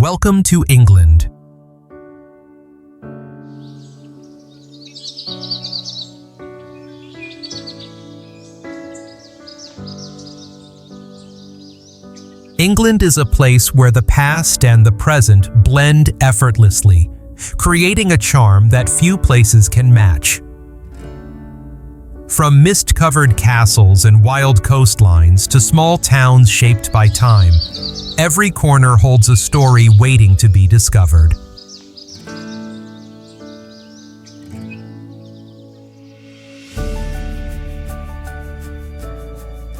Welcome to England. England is a place where the past and the present blend effortlessly, creating a charm that few places can match. From mist-covered castles and wild coastlines to small towns shaped by time, every corner holds a story waiting to be discovered.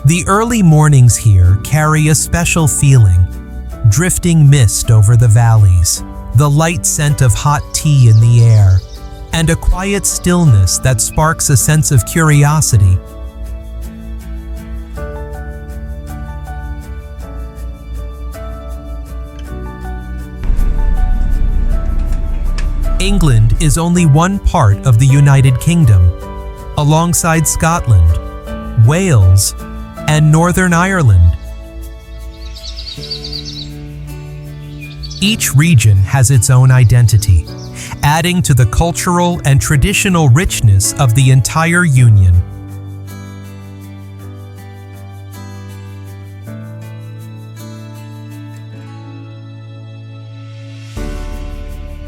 The early mornings here carry a special feeling. Drifting mist over the valleys, the light scent of hot tea in the air, and a quiet stillness that sparks a sense of curiosity. England is only one part of the United Kingdom, alongside Scotland, Wales, and Northern Ireland. Each region has its own identity, adding to the cultural and traditional richness of the entire Union.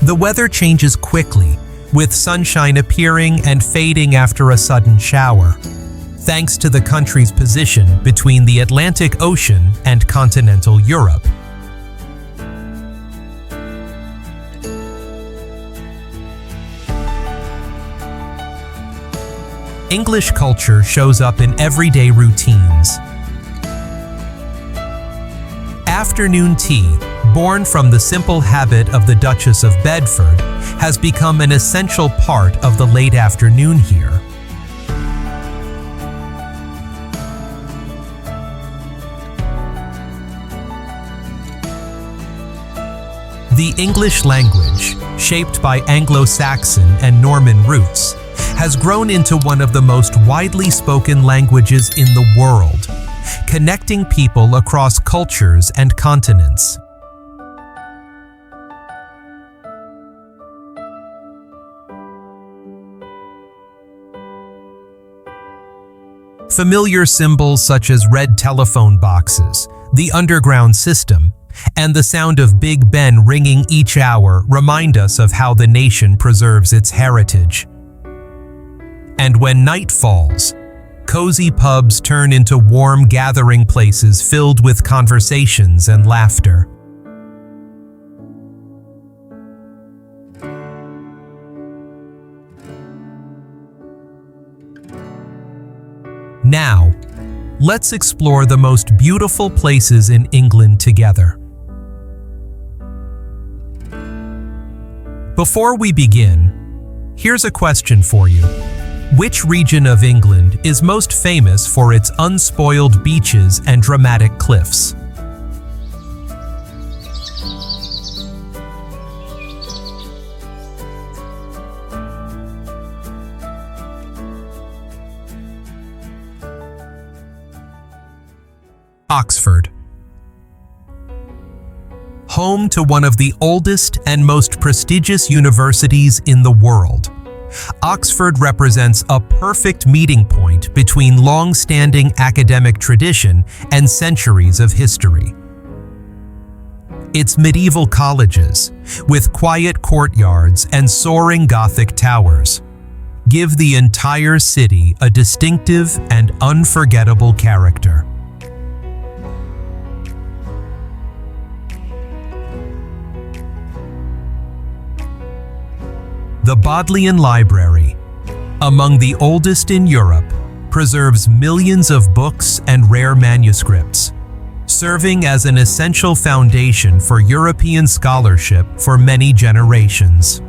The weather changes quickly, with sunshine appearing and fading after a sudden shower, thanks to the country's position between the Atlantic Ocean and continental Europe. English culture shows up in everyday routines. Afternoon tea, born from the simple habit of the Duchess of Bedford, has become an essential part of the late afternoon here. The English language, shaped by Anglo-Saxon and Norman roots, has grown into one of the most widely spoken languages in the world, connecting people across cultures and continents. Familiar symbols such as red telephone boxes, the underground system, and the sound of Big Ben ringing each hour remind us of how the nation preserves its heritage. And when night falls, cozy pubs turn into warm gathering places filled with conversations and laughter. Now, let's explore the most beautiful places in England together. Before we begin, here's a question for you. Which region of England is most famous for its unspoiled beaches and dramatic cliffs? Oxford. Home to one of the oldest and most prestigious universities in the world, Oxford represents a perfect meeting point between long-standing academic tradition and centuries of history. Its medieval colleges, with quiet courtyards and soaring Gothic towers, give the entire city a distinctive and unforgettable character. The Bodleian Library, among the oldest in Europe, preserves millions of books and rare manuscripts, serving as an essential foundation for European scholarship for many generations.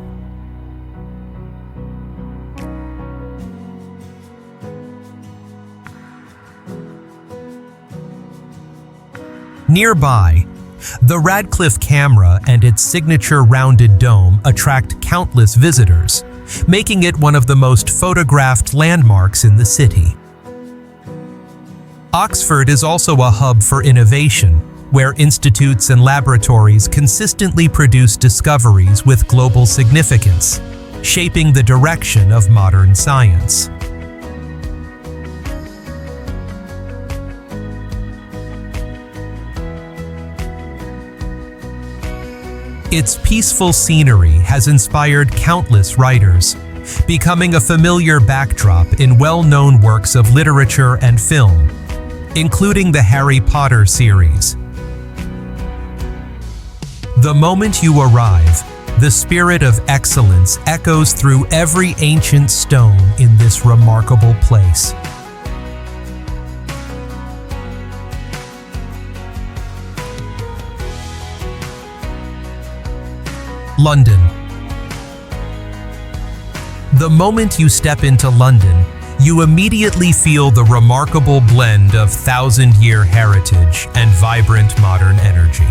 Nearby, the Radcliffe Camera and its signature rounded dome attract countless visitors, making it one of the most photographed landmarks in the city. Oxford is also a hub for innovation, where institutes and laboratories consistently produce discoveries with global significance, shaping the direction of modern science. Its peaceful scenery has inspired countless writers, becoming a familiar backdrop in well-known works of literature and film, including the Harry Potter series. The moment you arrive, the spirit of excellence echoes through every ancient stone in this remarkable place. London. The moment you step into London, you immediately feel the remarkable blend of thousand-year heritage and vibrant modern energy.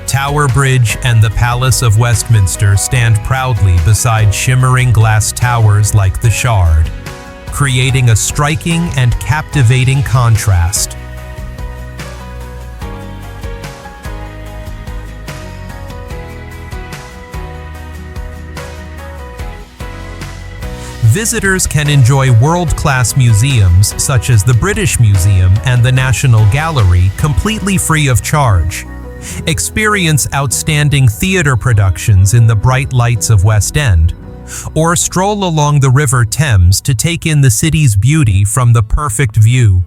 Tower Bridge and the Palace of Westminster stand proudly beside shimmering glass towers like the Shard, creating a striking and captivating contrast. Visitors can enjoy world-class museums such as the British Museum and the National Gallery completely free of charge. Experience outstanding theatre productions in the bright lights of West End, or stroll along the River Thames to take in the city's beauty from the perfect view.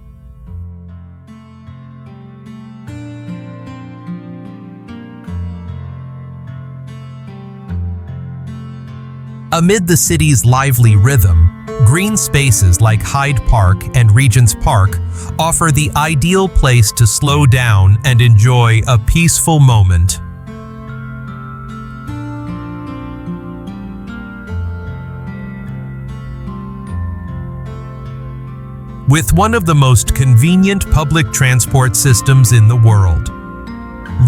Amid the city's lively rhythm, green spaces like Hyde Park and Regent's Park offer the ideal place to slow down and enjoy a peaceful moment. With one of the most convenient public transport systems in the world,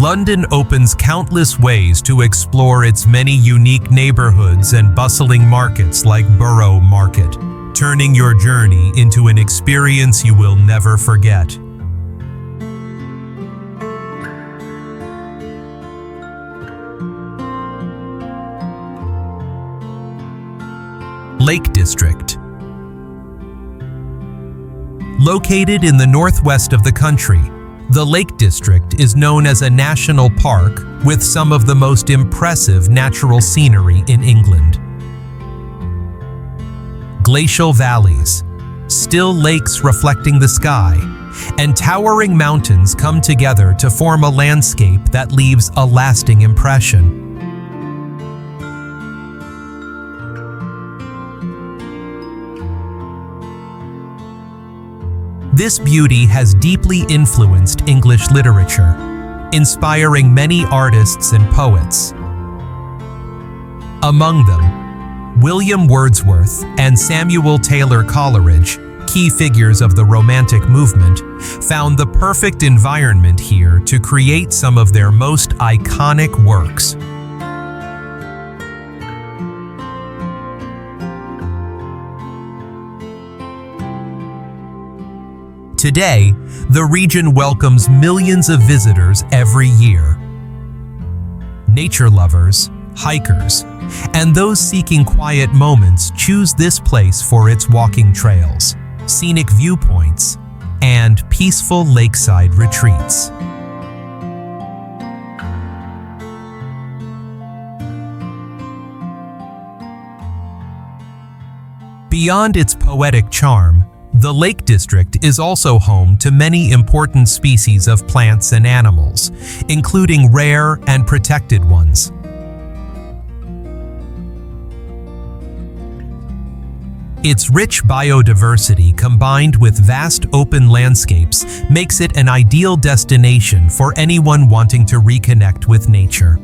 London opens countless ways to explore its many unique neighborhoods and bustling markets like Borough Market, turning your journey into an experience you will never forget. Lake District. Located in the northwest of the country, the Lake District is known as a national park with some of the most impressive natural scenery in England. Glacial valleys, still lakes reflecting the sky, and towering mountains come together to form a landscape that leaves a lasting impression. This beauty has deeply influenced English literature, inspiring many artists and poets. Among them, William Wordsworth and Samuel Taylor Coleridge, key figures of the Romantic movement, found the perfect environment here to create some of their most iconic works. Today, the region welcomes millions of visitors every year. Nature lovers, hikers, and those seeking quiet moments choose this place for its walking trails, scenic viewpoints, and peaceful lakeside retreats. Beyond its poetic charm, the Lake District is also home to many important species of plants and animals, including rare and protected ones. Its rich biodiversity combined with vast open landscapes makes it an ideal destination for anyone wanting to reconnect with nature.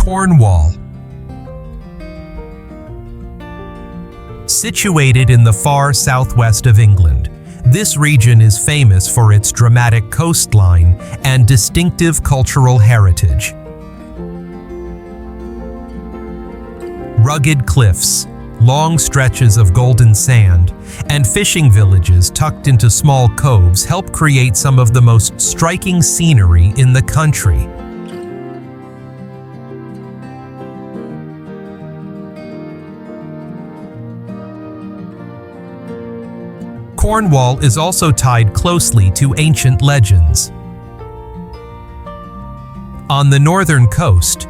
Cornwall. Situated in the far southwest of England, this region is famous for its dramatic coastline and distinctive cultural heritage. Rugged cliffs, long stretches of golden sand, and fishing villages tucked into small coves help create some of the most striking scenery in the country. Cornwall is also tied closely to ancient legends. On the northern coast,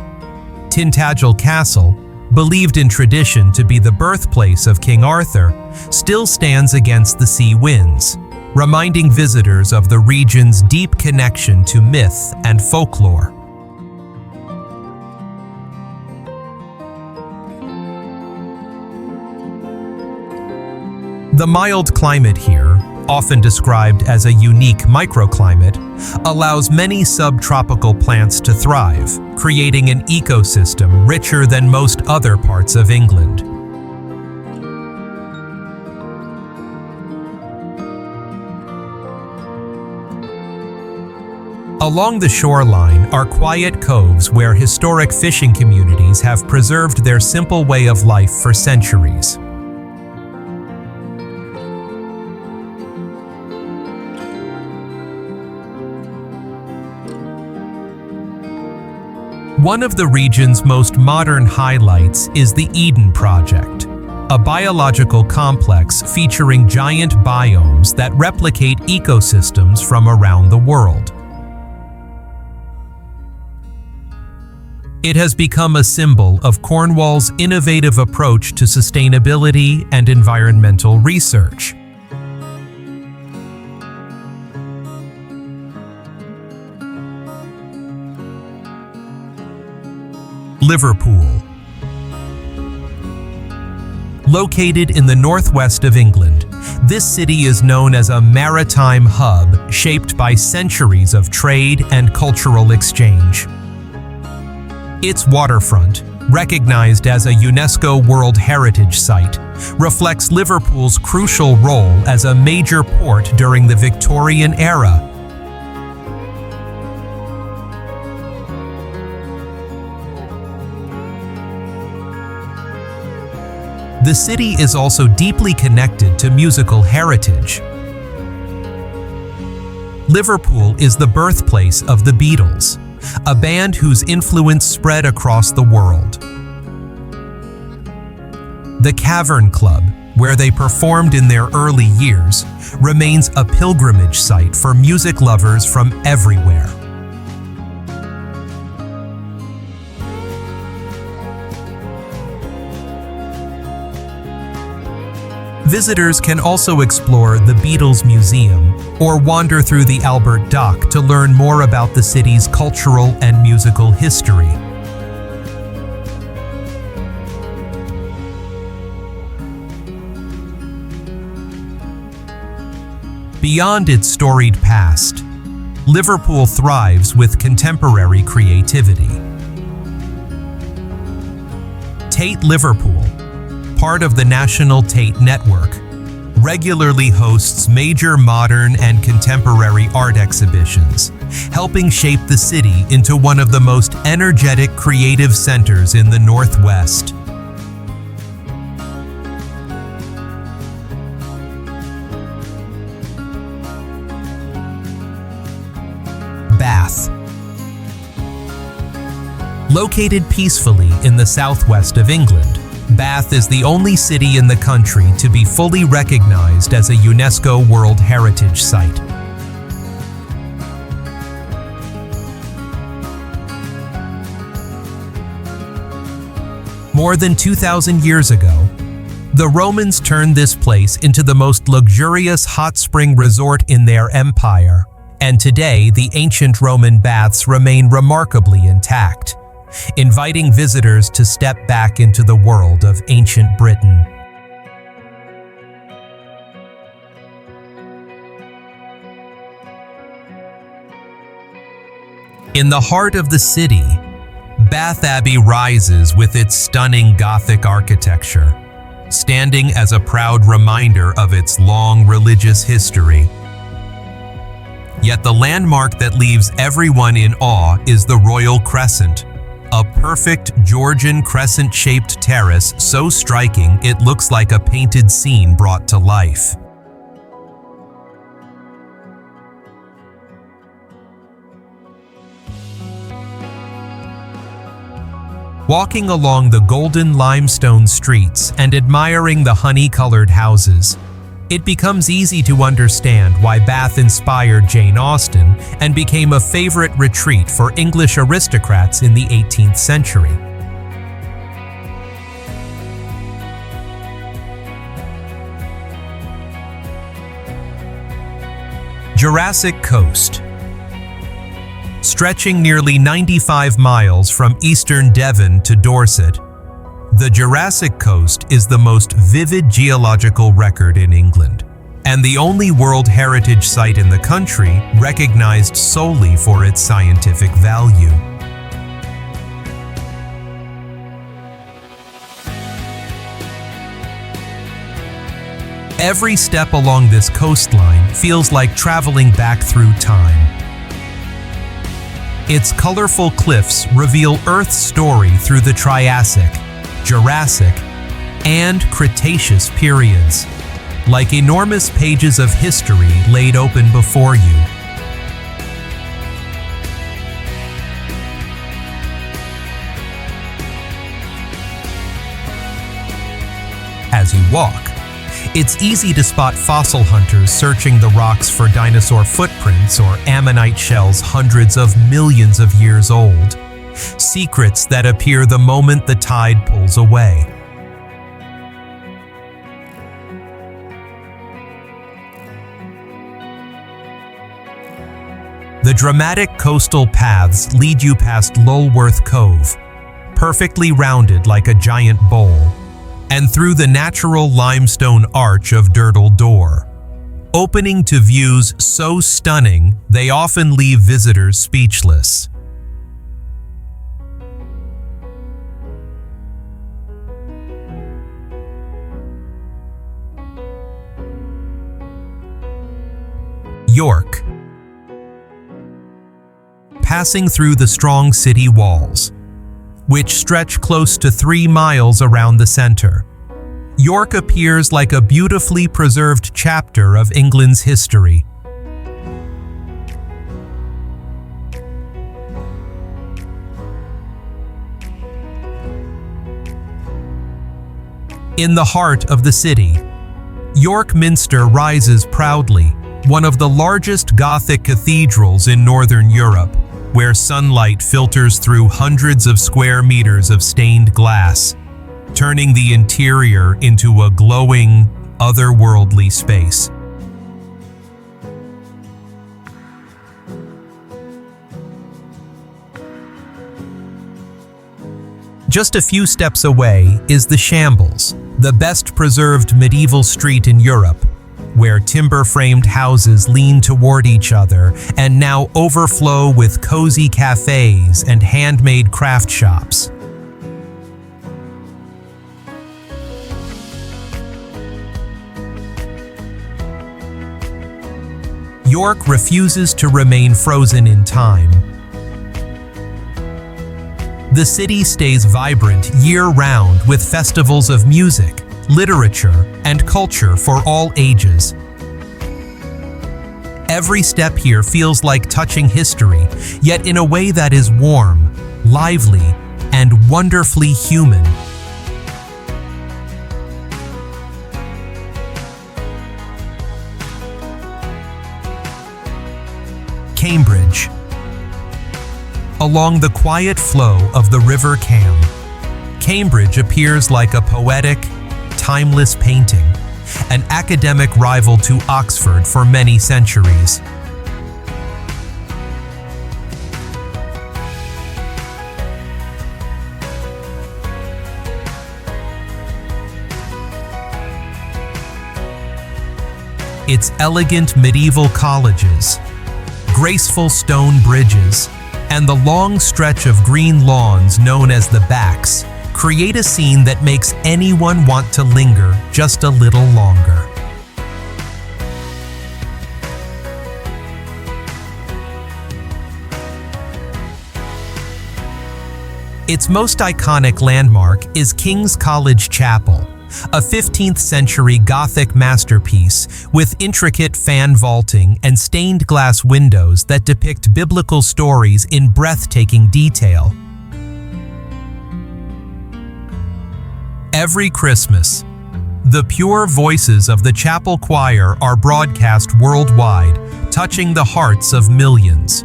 Tintagel Castle, believed in tradition to be the birthplace of King Arthur, still stands against the sea winds, reminding visitors of the region's deep connection to myth and folklore. The mild climate here, often described as a unique microclimate, allows many subtropical plants to thrive, creating an ecosystem richer than most other parts of England. Along the shoreline are quiet coves where historic fishing communities have preserved their simple way of life for centuries. One of the region's most modern highlights is the Eden Project, a biological complex featuring giant biomes that replicate ecosystems from around the world. It has become a symbol of Cornwall's innovative approach to sustainability and environmental research. Liverpool. Located in the northwest of England, this city is known as a maritime hub shaped by centuries of trade and cultural exchange. Its waterfront, recognized as a UNESCO World Heritage Site, reflects Liverpool's crucial role as a major port during the Victorian era. The city is also deeply connected to musical heritage. Liverpool is the birthplace of the Beatles, a band whose influence spread across the world. The Cavern Club, where they performed in their early years, remains a pilgrimage site for music lovers from everywhere. Visitors can also explore the Beatles Museum or wander through the Albert Dock to learn more about the city's cultural and musical history. Beyond its storied past, Liverpool thrives with contemporary creativity. Tate Liverpool, part of the National Tate Network, regularly hosts major modern and contemporary art exhibitions, helping shape the city into one of the most energetic creative centers in the Northwest. Bath. Located peacefully in the southwest of England, Bath is the only city in the country to be fully recognized as a UNESCO World Heritage Site. More than 2,000 years ago, the Romans turned this place into the most luxurious hot spring resort in their empire, and today the ancient Roman baths remain remarkably intact, inviting visitors to step back into the world of ancient Britain. In the heart of the city, Bath Abbey rises with its stunning Gothic architecture, standing as a proud reminder of its long religious history. Yet the landmark that leaves everyone in awe is the Royal Crescent, a perfect Georgian crescent-shaped terrace so striking it looks like a painted scene brought to life. Walking along the golden limestone streets and admiring the honey-colored houses, it becomes easy to understand why Bath inspired Jane Austen and became a favorite retreat for English aristocrats in the 18th century. Jurassic Coast. Stretching nearly 95 miles from eastern Devon to Dorset, the Jurassic Coast is the most vivid geological record in England, and the only World Heritage Site in the country recognized solely for its scientific value. Every step along this coastline feels like traveling back through time. Its colorful cliffs reveal Earth's story through the Triassic, Jurassic, and Cretaceous periods, like enormous pages of history laid open before you. As you walk, it's easy to spot fossil hunters searching the rocks for dinosaur footprints or ammonite shells hundreds of millions of years old, secrets that appear the moment the tide pulls away. The dramatic coastal paths lead you past Lulworth Cove, perfectly rounded like a giant bowl, and through the natural limestone arch of Durdle Door, opening to views so stunning they often leave visitors speechless. York. Passing through the strong city walls, which stretch close to 3 miles around the center, York appears like a beautifully preserved chapter of England's history. In the heart of the city, York Minster rises proudly, one of the largest Gothic cathedrals in Northern Europe, where sunlight filters through hundreds of square meters of stained glass, turning the interior into a glowing, otherworldly space. Just a few steps away is the Shambles, the best preserved medieval street in Europe, where timber-framed houses lean toward each other and now overflow with cozy cafes and handmade craft shops. York refuses to remain frozen in time. The city stays vibrant year-round with festivals of music, literature, and culture for all ages. Every step here feels like touching history, yet in a way that is warm, lively, and wonderfully human. Cambridge. Along the quiet flow of the River Cam, Cambridge appears like a poetic, timeless painting, an academic rival to Oxford for many centuries. Its elegant medieval colleges, graceful stone bridges, and the long stretch of green lawns known as the Backs create a scene that makes anyone want to linger just a little longer. Its most iconic landmark is King's College Chapel, a 15th century Gothic masterpiece with intricate fan vaulting and stained glass windows that depict biblical stories in breathtaking detail. Every Christmas, the pure voices of the chapel choir are broadcast worldwide, touching the hearts of millions.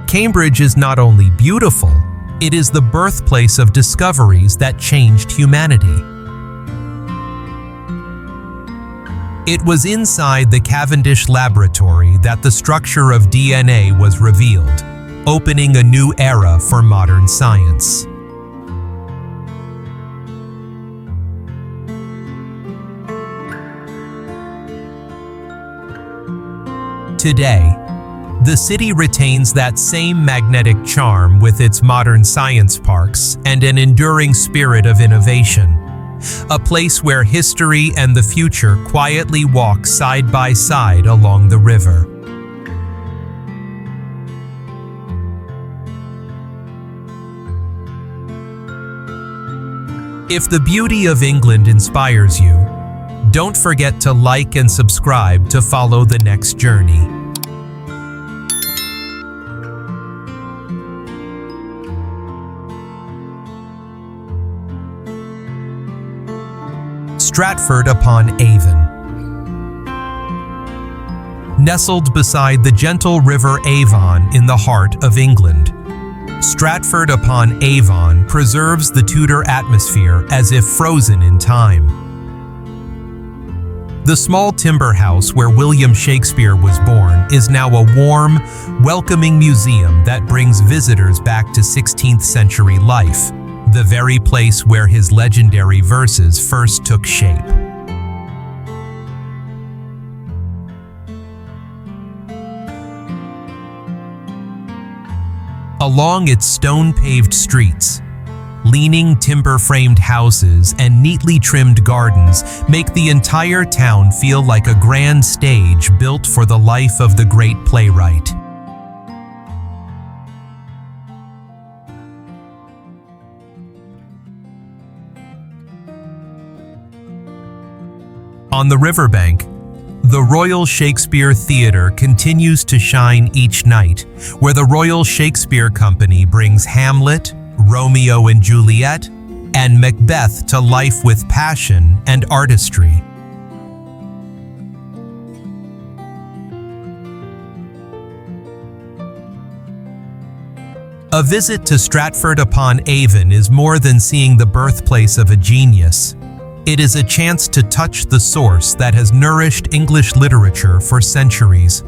Cambridge is not only beautiful, it is the birthplace of discoveries that changed humanity. It was inside the Cavendish laboratory that the structure of DNA was revealed, opening a new era for modern science. Today, the city retains that same magnetic charm with its modern science parks and an enduring spirit of innovation. A place where history and the future quietly walk side by side along the river. If the beauty of England inspires you, don't forget to like and subscribe to follow the next journey. Stratford-upon-Avon. Nestled beside the gentle River Avon in the heart of England, Stratford-upon-Avon preserves the Tudor atmosphere as if frozen in time. The small timber house where William Shakespeare was born is now a warm, welcoming museum that brings visitors back to 16th century life, the very place where his legendary verses first took shape. Along its stone-paved streets, leaning timber-framed houses and neatly trimmed gardens make the entire town feel like a grand stage built for the life of the great playwright. On the riverbank, the Royal Shakespeare Theatre continues to shine each night, where the Royal Shakespeare Company brings Hamlet, Romeo and Juliet, and Macbeth to life with passion and artistry. A visit to Stratford-upon-Avon is more than seeing the birthplace of a genius. It is a chance to touch the source that has nourished English literature for centuries.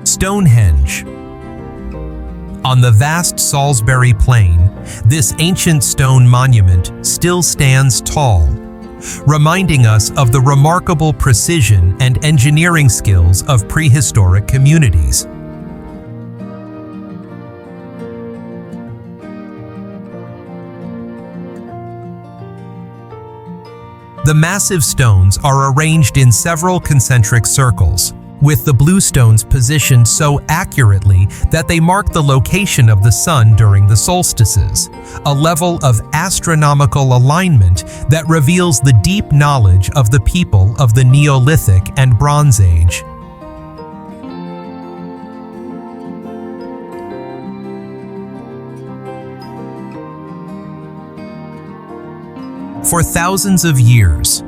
Stonehenge. On the vast Salisbury Plain, this ancient stone monument still stands tall, reminding us of the remarkable precision and engineering skills of prehistoric communities. The massive stones are arranged in several concentric circles, with the blue stones positioned so accurately that they mark the location of the sun during the solstices, a level of astronomical alignment that reveals the deep knowledge of the people of the Neolithic and Bronze Age. For thousands of years,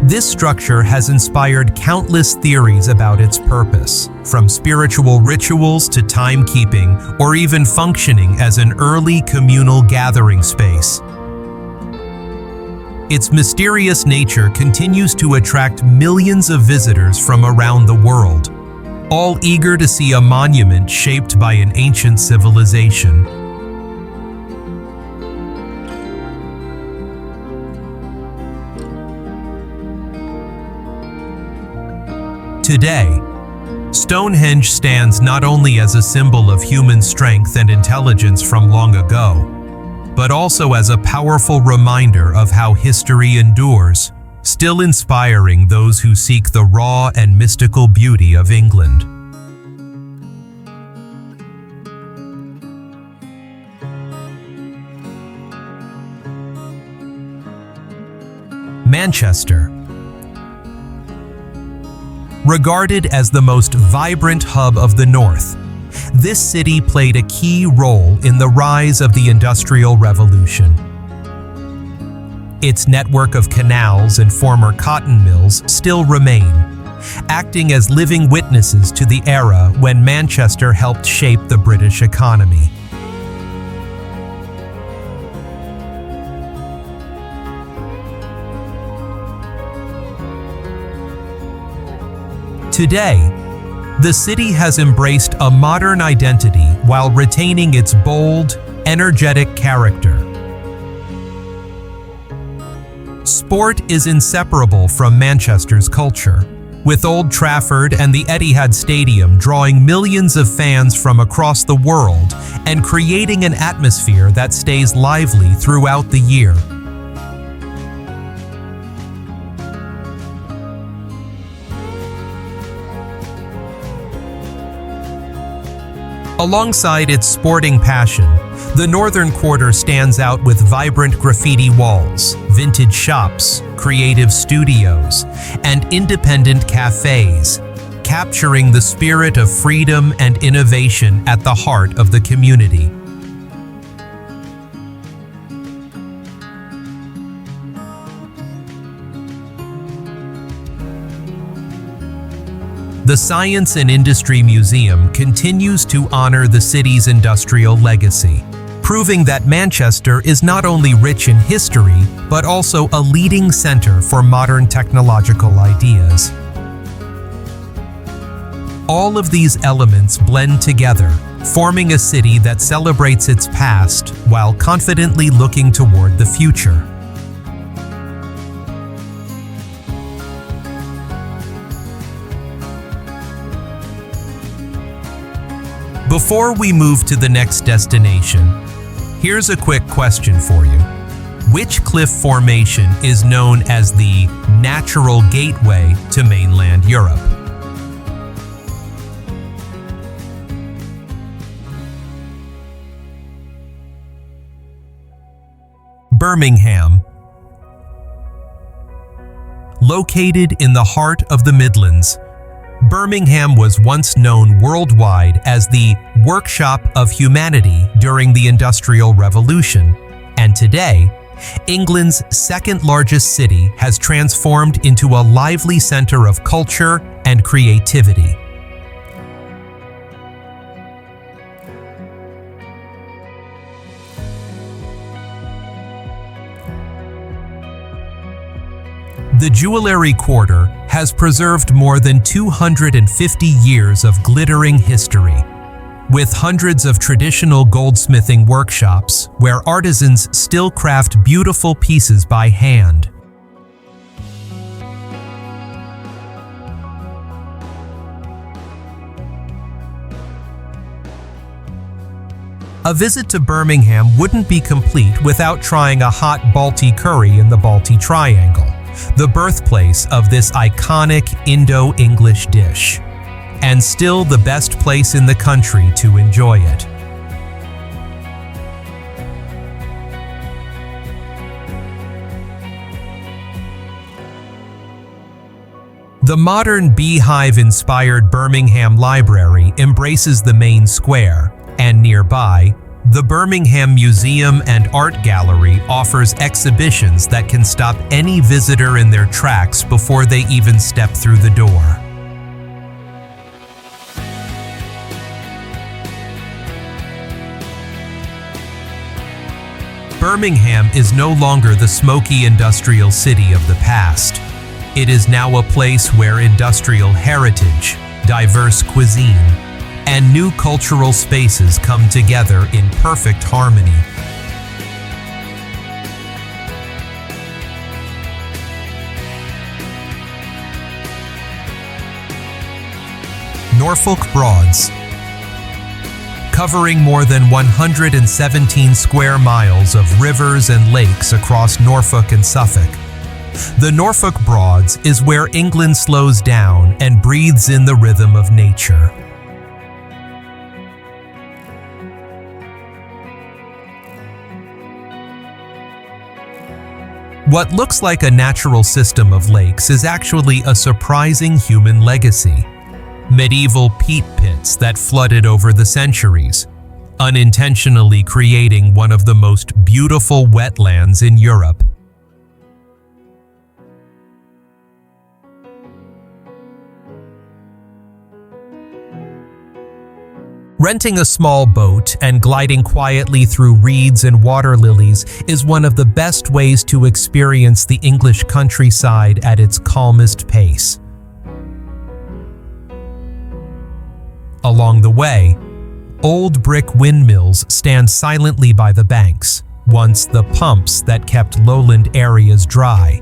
this structure has inspired countless theories about its purpose, from spiritual rituals to timekeeping, or even functioning as an early communal gathering space. Its mysterious nature continues to attract millions of visitors from around the world, all eager to see a monument shaped by an ancient civilization. Today, Stonehenge stands not only as a symbol of human strength and intelligence from long ago, but also as a powerful reminder of how history endures, still inspiring those who seek the raw and mystical beauty of England. Manchester. Regarded as the most vibrant hub of the North, this city played a key role in the rise of the Industrial Revolution. Its network of canals and former cotton mills still remain, acting as living witnesses to the era when Manchester helped shape the British economy. Today, the city has embraced a modern identity while retaining its bold, energetic character. Sport is inseparable from Manchester's culture, with Old Trafford and the Etihad Stadium drawing millions of fans from across the world and creating an atmosphere that stays lively throughout the year. Alongside its sporting passion, the northern quarter stands out with vibrant graffiti walls, vintage shops, creative studios, and independent cafes, capturing the spirit of freedom and innovation at the heart of the community. The Science and Industry Museum continues to honor the city's industrial legacy, proving that Manchester is not only rich in history, but also a leading center for modern technological ideas. All of these elements blend together, forming a city that celebrates its past while confidently looking toward the future. Before we move to the next destination, here's a quick question for you. Which cliff formation is known as the natural gateway to mainland Europe? Birmingham. Located in the heart of the Midlands, Birmingham was once known worldwide as the workshop of humanity during the Industrial Revolution, and today, England's second-largest city has transformed into a lively center of culture and creativity. The Jewellery Quarter has preserved more than 250 years of glittering history, with hundreds of traditional goldsmithing workshops where artisans still craft beautiful pieces by hand. A visit to Birmingham wouldn't be complete without trying a hot Balti curry in the Balti Triangle, the birthplace of this iconic Indo-English dish, and still the best place in the country to enjoy it. The modern beehive-inspired Birmingham Library embraces the main square, and nearby, the Birmingham Museum and Art Gallery offers exhibitions that can stop any visitor in their tracks before they even step through the door. Birmingham is no longer the smoky industrial city of the past. It is now a place where industrial heritage, diverse cuisine, and new cultural spaces come together in perfect harmony. Norfolk Broads. Covering more than 117 square miles of rivers and lakes across Norfolk and Suffolk, the Norfolk Broads is where England slows down and breathes in the rhythm of nature. What looks like a natural system of lakes is actually a surprising human legacy. Medieval peat pits that flooded over the centuries, unintentionally creating one of the most beautiful wetlands in Europe. Renting a small boat and gliding quietly through reeds and water lilies is one of the best ways to experience the English countryside at its calmest pace. Along the way, old brick windmills stand silently by the banks, once the pumps that kept lowland areas dry,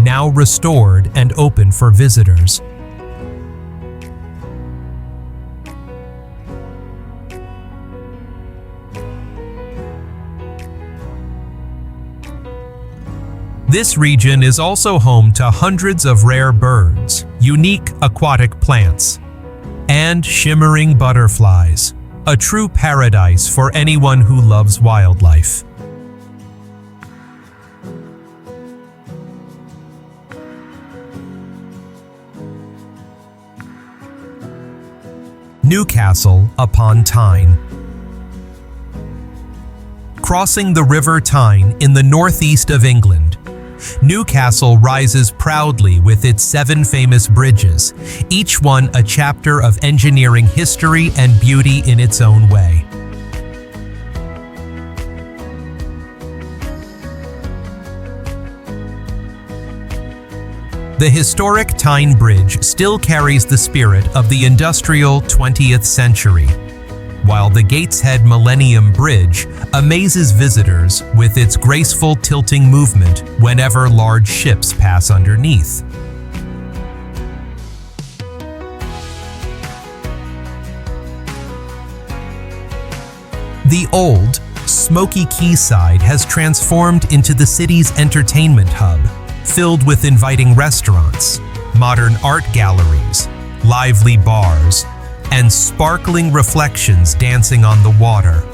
now restored and open for visitors. This region is also home to hundreds of rare birds, unique aquatic plants, and shimmering butterflies, a true paradise for anyone who loves wildlife. Newcastle upon Tyne. Crossing the River Tyne in the northeast of England, Newcastle rises proudly with its 7 famous bridges, each one a chapter of engineering history and beauty in its own way. The historic Tyne Bridge still carries the spirit of the industrial 20th century, while the Gateshead Millennium Bridge amazes visitors with its graceful tilting movement whenever large ships pass underneath. The old, smoky quayside has transformed into the city's entertainment hub, filled with inviting restaurants, modern art galleries, lively bars, and sparkling reflections dancing on the water.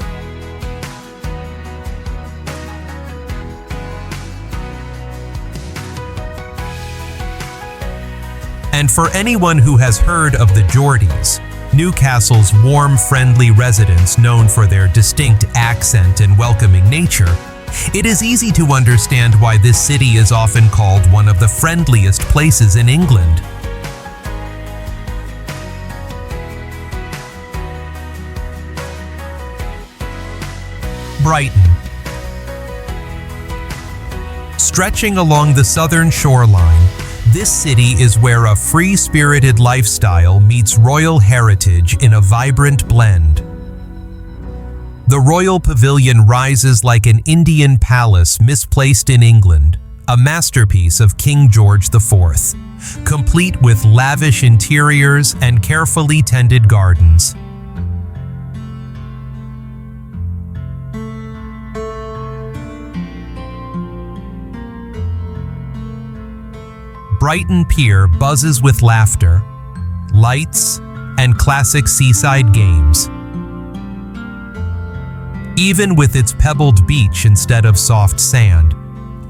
And for anyone who has heard of the Geordies, Newcastle's warm, friendly residents known for their distinct accent and welcoming nature, it is easy to understand why this city is often called one of the friendliest places in England. Brighton. Stretching along the southern shoreline, this city is where a free-spirited lifestyle meets royal heritage in a vibrant blend. The Royal Pavilion rises like an Indian palace misplaced in England, a masterpiece of King George IV, complete with lavish interiors and carefully tended gardens. Brighton Pier buzzes with laughter, lights, and classic seaside games. Even with its pebbled beach instead of soft sand,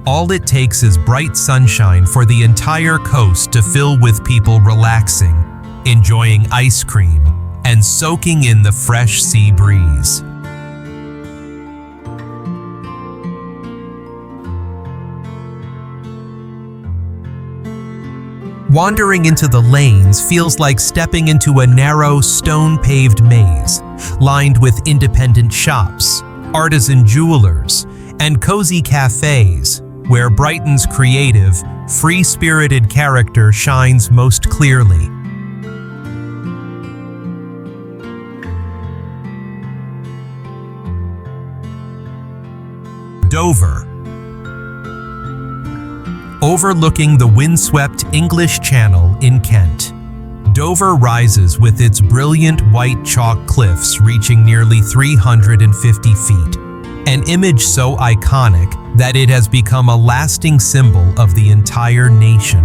all it takes is bright sunshine for the entire coast to fill with people relaxing, enjoying ice cream, and soaking in the fresh sea breeze. Wandering into the lanes feels like stepping into a narrow, stone-paved maze, lined with independent shops, artisan jewelers, and cozy cafes, where Brighton's creative, free-spirited character shines most clearly. Dover. Overlooking the windswept English Channel in Kent, Dover rises with its brilliant white chalk cliffs reaching nearly 350 feet, an image so iconic that it has become a lasting symbol of the entire nation.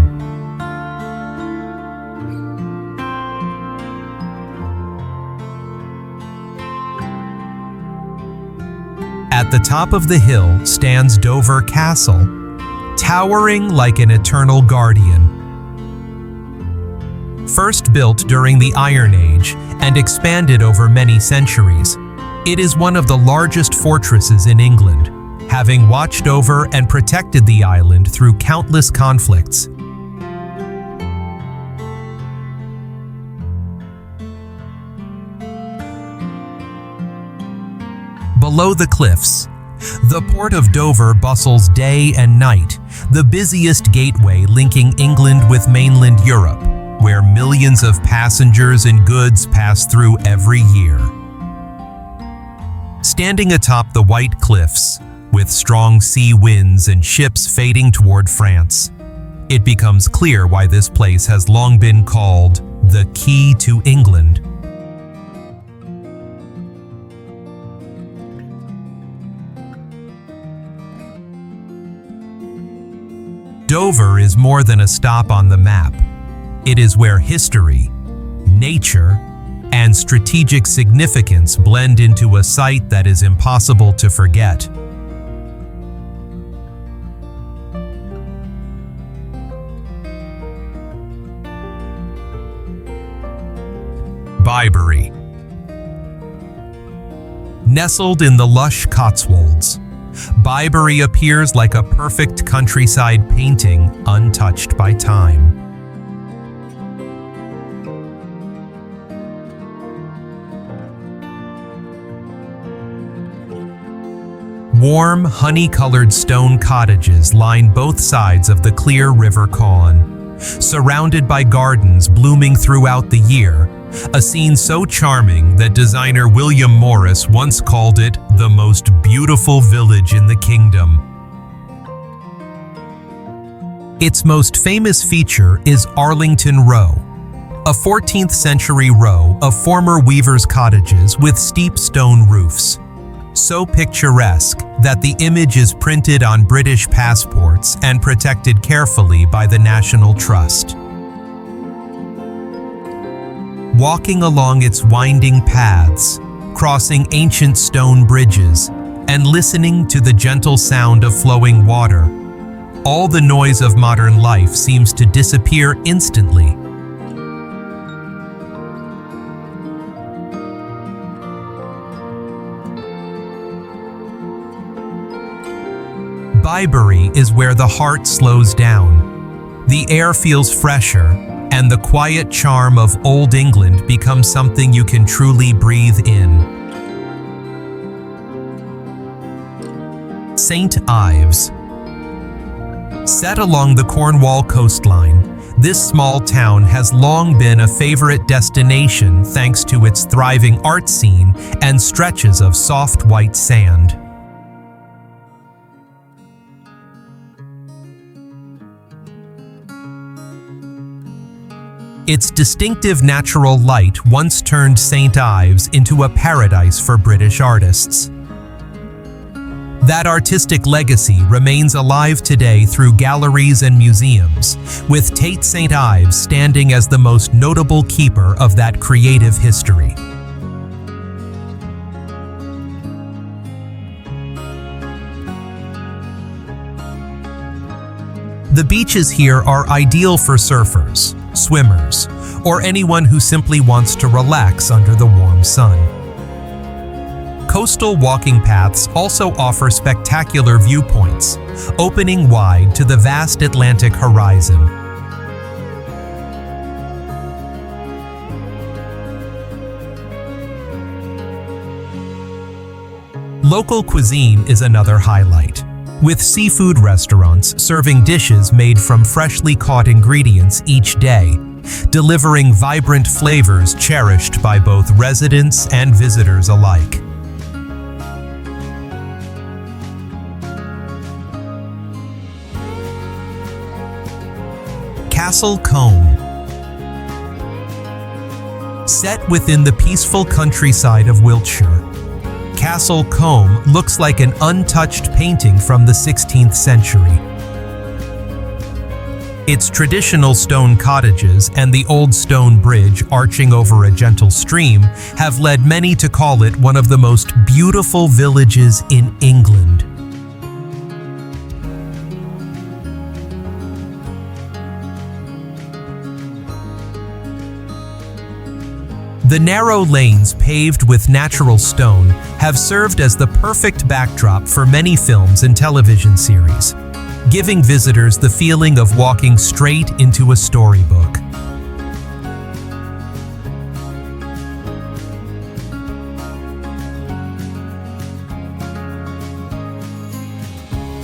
At the top of the hill stands Dover Castle, towering like an eternal guardian. First built during the Iron Age and expanded over many centuries, it is one of the largest fortresses in England, having watched over and protected the island through countless conflicts. Below the cliffs, the port of Dover bustles day and night, the busiest gateway linking England with mainland Europe, where millions of passengers and goods pass through every year. Standing atop the white cliffs, with strong sea winds and ships fading toward France, it becomes clear why this place has long been called the Key to England. Dover is more than a stop on the map. It is where history, nature, and strategic significance blend into a site that is impossible to forget. Bibury. Nestled in the lush Cotswolds, Bibury appears like a perfect countryside painting untouched by time. Warm, honey-colored stone cottages line both sides of the clear River Colne, surrounded by gardens blooming throughout the year, a scene so charming that designer William Morris once called it the most beautiful village in the kingdom. Its most famous feature is Arlington Row, a 14th century row of former weavers' cottages with steep stone roofs, so picturesque that the image is printed on British passports and protected carefully by the National Trust. Walking along its winding paths, crossing ancient stone bridges, and listening to the gentle sound of flowing water, all the noise of modern life seems to disappear instantly. Bibury is where the heart slows down. The air feels fresher, and the quiet charm of Old England becomes something you can truly breathe in. St. Ives. Set along the Cornwall coastline, this small town has long been a favorite destination thanks to its thriving art scene and stretches of soft white sand. Its distinctive natural light once turned St. Ives into a paradise for British artists. That artistic legacy remains alive today through galleries and museums, with Tate St. Ives standing as the most notable keeper of that creative history. The beaches here are ideal for surfers, swimmers, or anyone who simply wants to relax under the warm sun. Coastal walking paths also offer spectacular viewpoints, opening wide to the vast Atlantic horizon. Local cuisine is another highlight, with seafood restaurants serving dishes made from freshly caught ingredients each day, delivering vibrant flavors cherished by both residents and visitors alike. Castle Combe. Set within the peaceful countryside of Wiltshire, Castle Combe looks like an untouched painting from the 16th century. Its traditional stone cottages and the old stone bridge arching over a gentle stream have led many to call it one of the most beautiful villages in England. The narrow lanes paved with natural stone have served as the perfect backdrop for many films and television series, giving visitors the feeling of walking straight into a storybook.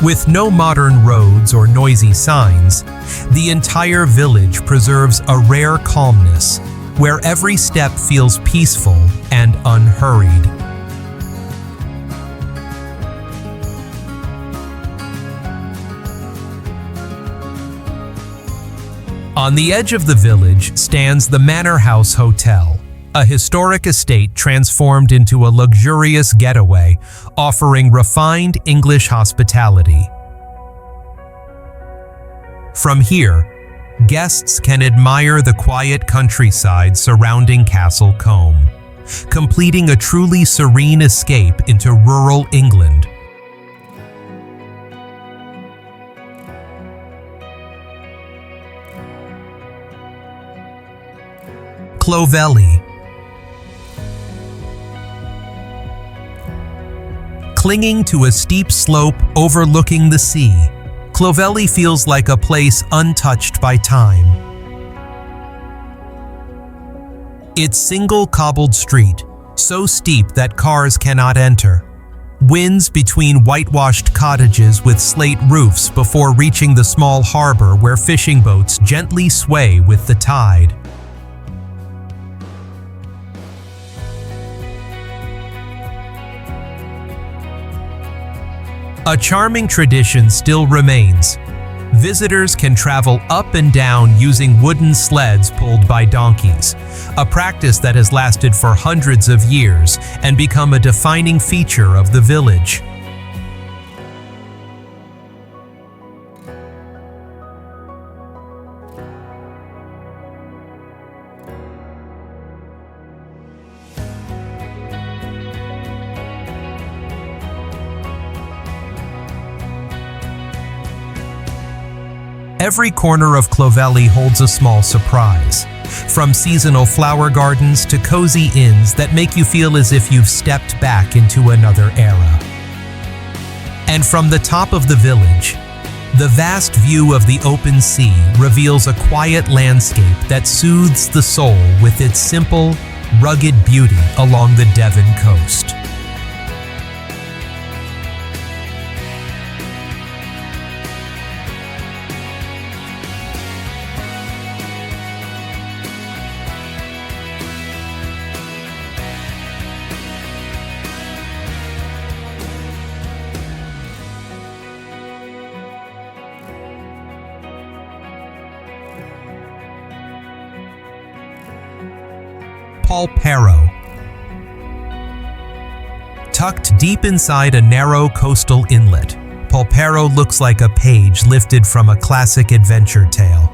With no modern roads or noisy signs, the entire village preserves a rare calmness, where every step feels peaceful and unhurried. On the edge of the village stands the Manor House Hotel, a historic estate transformed into a luxurious getaway, offering refined English hospitality. From here, guests can admire the quiet countryside surrounding Castle Combe, completing a truly serene escape into rural England. Clovelly. Clinging to a steep slope overlooking the sea, Clovelly feels like a place untouched by time. Its single cobbled street, so steep that cars cannot enter, winds between whitewashed cottages with slate roofs before reaching the small harbor where fishing boats gently sway with the tide. A charming tradition still remains. Visitors can travel up and down using wooden sleds pulled by donkeys, a practice that has lasted for hundreds of years and become a defining feature of the village. Every corner of Clovelly holds a small surprise, from seasonal flower gardens to cozy inns that make you feel as if you've stepped back into another era. And from the top of the village, the vast view of the open sea reveals a quiet landscape that soothes the soul with its simple, rugged beauty along the Devon coast. Polperro. Tucked deep inside a narrow coastal inlet, Polperro looks like a page lifted from a classic adventure tale.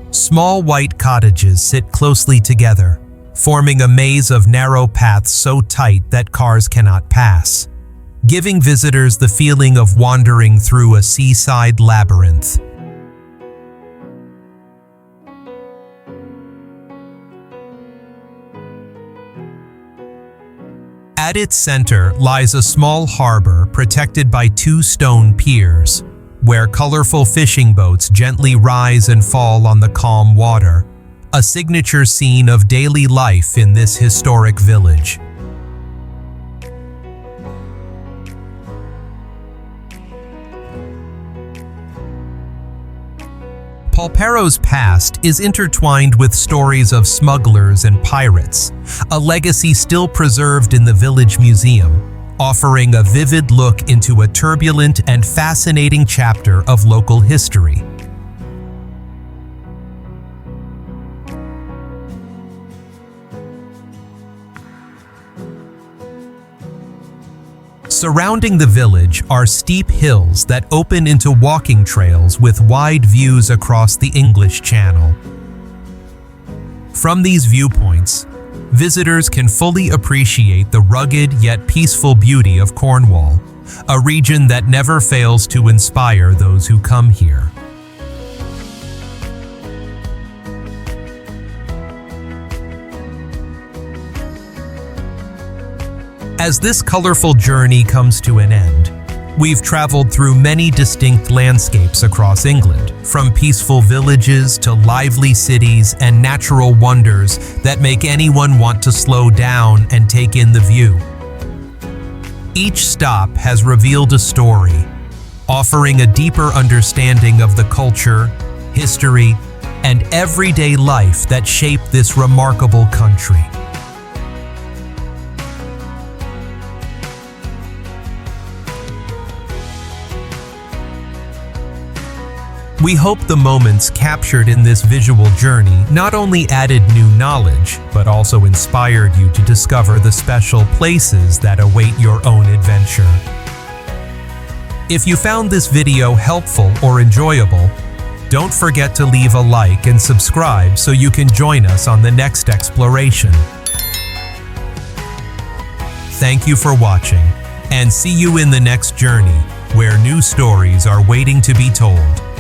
Small white cottages sit closely together, forming a maze of narrow paths so tight that cars cannot pass, giving visitors the feeling of wandering through a seaside labyrinth. At its center lies a small harbor protected by two stone piers, where colorful fishing boats gently rise and fall on the calm water, a signature scene of daily life in this historic village. Polperro's past is intertwined with stories of smugglers and pirates, a legacy still preserved in the village museum, offering a vivid look into a turbulent and fascinating chapter of local history. Surrounding the village are steep hills that open into walking trails with wide views across the English Channel. From these viewpoints, visitors can fully appreciate the rugged yet peaceful beauty of Cornwall, a region that never fails to inspire those who come here. As this colorful journey comes to an end, we've traveled through many distinct landscapes across England, from peaceful villages to lively cities and natural wonders that make anyone want to slow down and take in the view. Each stop has revealed a story, offering a deeper understanding of the culture, history, and everyday life that shape this remarkable country. We hope the moments captured in this visual journey not only added new knowledge, but also inspired you to discover the special places that await your own adventure. If you found this video helpful or enjoyable, don't forget to leave a like and subscribe so you can join us on the next exploration. Thank you for watching, and see you in the next journey, where new stories are waiting to be told.